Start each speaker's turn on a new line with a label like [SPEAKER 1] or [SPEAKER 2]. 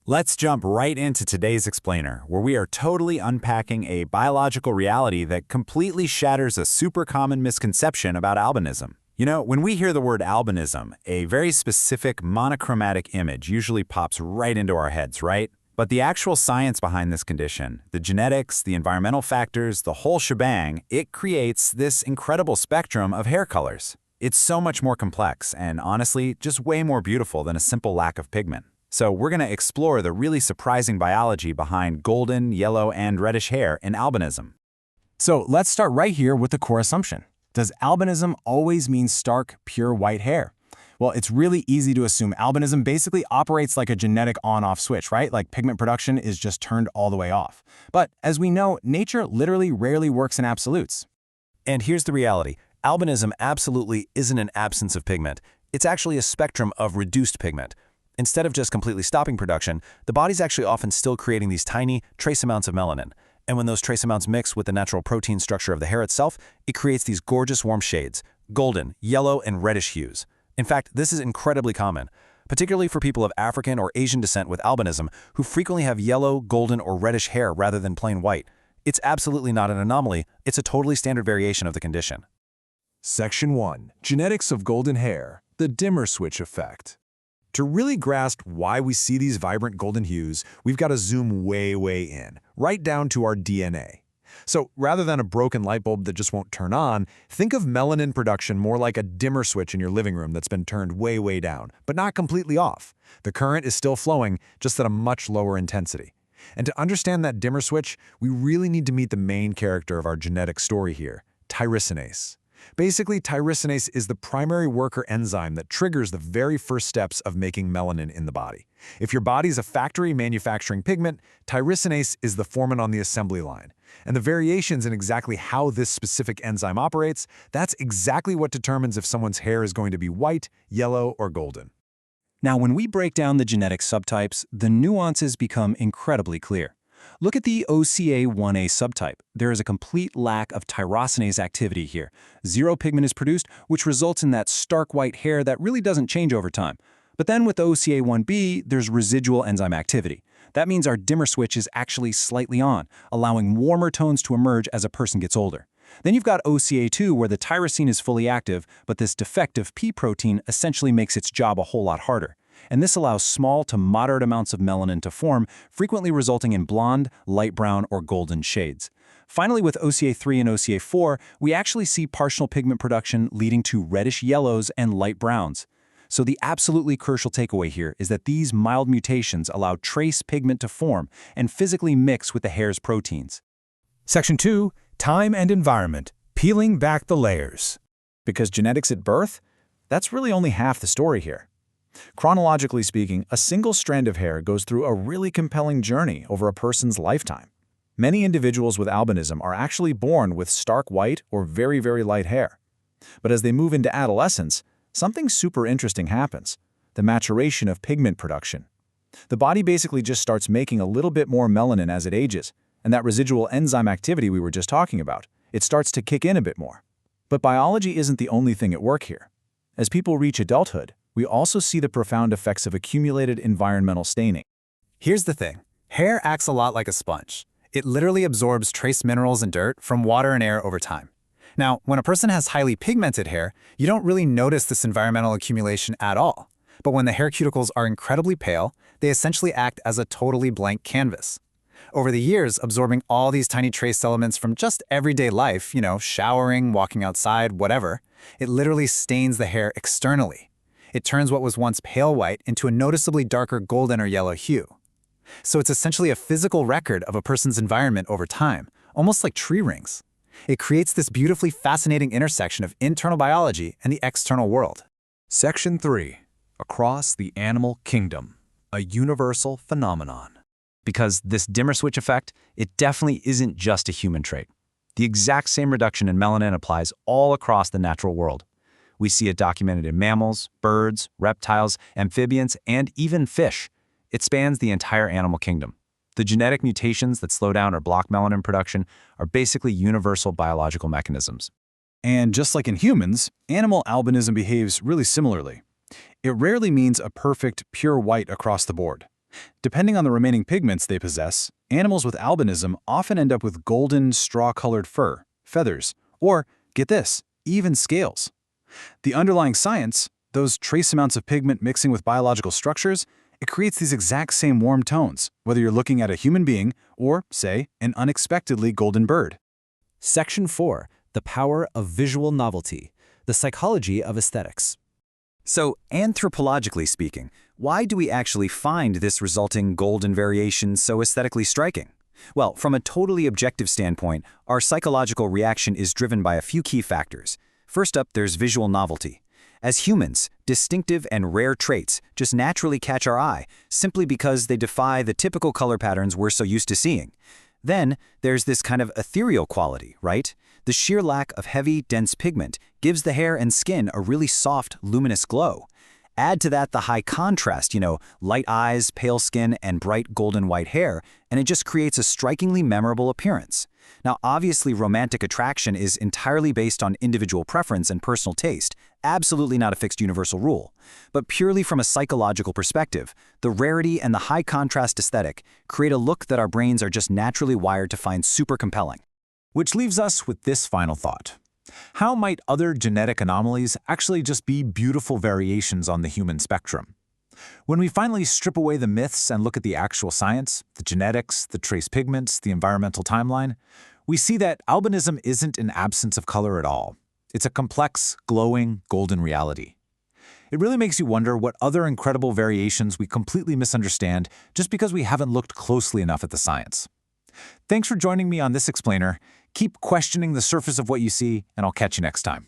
[SPEAKER 1] Let's jump right into today's explainer, where we are totally unpacking a biological reality that completely shatters a super common misconception about albinism. You know, when we hear the word albinism, a very specific monochromatic image usually pops right into our heads, right? But the actual science behind this condition, the genetics, the environmental factors, the whole shebang, it creates this incredible spectrum of hair colors. It's so much more complex and, honestly, just way more beautiful than a simple lack of pigment. So we're going to explore the really surprising biology behind golden, yellow, and reddish hair in albinism.
[SPEAKER 2] So let's start right here with the core assumption. Does albinism always mean stark, pure white hair? Well, it's really easy to assume albinism basically operates like a genetic on-off switch, right? Like pigment production is just turned all the way off. But as we know, nature literally rarely works in absolutes.
[SPEAKER 3] And here's the reality. Albinism absolutely isn't an absence of pigment. It's actually a spectrum of reduced pigment. Instead of just completely stopping production, the body's actually often still creating these tiny, trace amounts of melanin. And when those trace amounts mix with the natural protein structure of the hair itself, it creates these gorgeous warm shades, golden, yellow, and reddish hues. In fact, this is incredibly common, particularly for people of African or Asian descent with albinism who frequently have yellow, golden, or reddish hair rather than plain white. It's absolutely not an anomaly, it's a totally standard variation of the condition.
[SPEAKER 4] Section 1. Genetics of golden hair, the dimmer switch effect. To really grasp why we see these vibrant golden hues, we've got to zoom way in, right down to our DNA. So rather than a broken light bulb that just won't turn on, think of melanin production more like a dimmer switch in your living room that's been turned way down, but not completely off. The current is still flowing, just at a much lower intensity. And to understand that dimmer switch, we really need to meet the main character of our genetic story here, tyrosinase. Basically, tyrosinase is the primary worker enzyme that triggers the very first steps of making melanin in the body. If your body's a factory manufacturing pigment, tyrosinase is the foreman on the assembly line. And the variations in exactly how this specific enzyme operates, that's exactly what determines if someone's hair is going to be white, yellow, or golden.
[SPEAKER 2] Now, when we break down the genetic subtypes, the nuances become incredibly clear. Look at the OCA1A subtype. There is a complete lack of tyrosinase activity here. Zero pigment is produced, which results in that stark white hair that really doesn't change over time. But then with OCA1B, there's residual enzyme activity. That means our dimmer switch is actually slightly on, allowing warmer tones to emerge as a person gets older. Then you've got OCA2, where the tyrosine is fully active, but this defective P protein essentially makes its job a whole lot harder. And this allows small to moderate amounts of melanin to form, frequently resulting in blonde, light brown, or golden shades. Finally, with OCA3 and OCA4, we actually see partial pigment production leading to reddish yellows and light browns. So the absolutely crucial takeaway here is that these mild mutations allow trace pigment to form and physically mix with the hair's proteins.
[SPEAKER 4] Section 2. Time and environment, peeling back the layers.
[SPEAKER 5] Because genetics at birth? That's really only half the story here. Chronologically speaking, a single strand of hair goes through a really compelling journey over a person's lifetime. Many individuals with albinism are actually born with stark white or very light hair. But as they move into adolescence, something super interesting happens: the maturation of pigment production. The body basically just starts making a little bit more melanin as it ages, and that residual enzyme activity we were just talking about, it starts to kick in a bit more. But biology isn't the only thing at work here. As people reach adulthood, we also see the profound effects of accumulated environmental staining.
[SPEAKER 1] Here's the thing. Hair acts a lot like a sponge. It literally absorbs trace minerals and dirt from water and air over time. Now, when a person has highly pigmented hair, you don't really notice this environmental accumulation at all. But when the hair cuticles are incredibly pale, they essentially act as a totally blank canvas. Over the years, absorbing all these tiny trace elements from just everyday life, showering, walking outside, whatever, it literally stains the hair externally. It turns what was once pale white into a noticeably darker golden or yellow hue. So it's essentially a physical record of a person's environment over time, almost like tree rings. It creates this beautifully fascinating intersection of internal biology and the external world.
[SPEAKER 4] Section 3. Across the animal kingdom, a universal phenomenon.
[SPEAKER 3] Because this dimmer switch effect, it definitely isn't just a human trait. The exact same reduction in melanin applies all across the natural world. We see it documented in mammals, birds, reptiles, amphibians, and even fish. It spans the entire animal kingdom. The genetic mutations that slow down or block melanin production are basically universal biological mechanisms.
[SPEAKER 5] And just like in humans, animal albinism behaves really similarly. It rarely means a perfect, pure white across the board. Depending on the remaining pigments they possess, animals with albinism often end up with golden, straw-colored fur, feathers, or, get this, even scales. The underlying science, those trace amounts of pigment mixing with biological structures, it creates these exact same warm tones, whether you're looking at a human being or, say, an unexpectedly golden bird.
[SPEAKER 2] Section 4. The power of visual novelty. The psychology of aesthetics.
[SPEAKER 1] So, anthropologically speaking, why do we actually find this resulting golden variation so aesthetically striking? Well, from a totally objective standpoint, our psychological reaction is driven by a few key factors. First up, there's visual novelty. As humans, distinctive and rare traits just naturally catch our eye, simply because they defy the typical color patterns we're so used to seeing. Then, there's this kind of ethereal quality, right? The sheer lack of heavy, dense pigment gives the hair and skin a really soft, luminous glow. Add to that the high contrast, light eyes, pale skin, and bright golden white hair, and it just creates a strikingly memorable appearance. Now, obviously, romantic attraction is entirely based on individual preference and personal taste, absolutely not a fixed universal rule. But purely from a psychological perspective, the rarity and the high contrast aesthetic create a look that our brains are just naturally wired to find super compelling.
[SPEAKER 5] Which leaves us with this final thought. How might other genetic anomalies actually just be beautiful variations on the human spectrum? When we finally strip away the myths and look at the actual science, the genetics, the trace pigments, the environmental timeline, we see that albinism isn't an absence of color at all. It's a complex, glowing, golden reality. It really makes you wonder what other incredible variations we completely misunderstand just because we haven't looked closely enough at the science. Thanks for joining me on this explainer. Keep questioning the surface of what you see, and I'll catch you next time.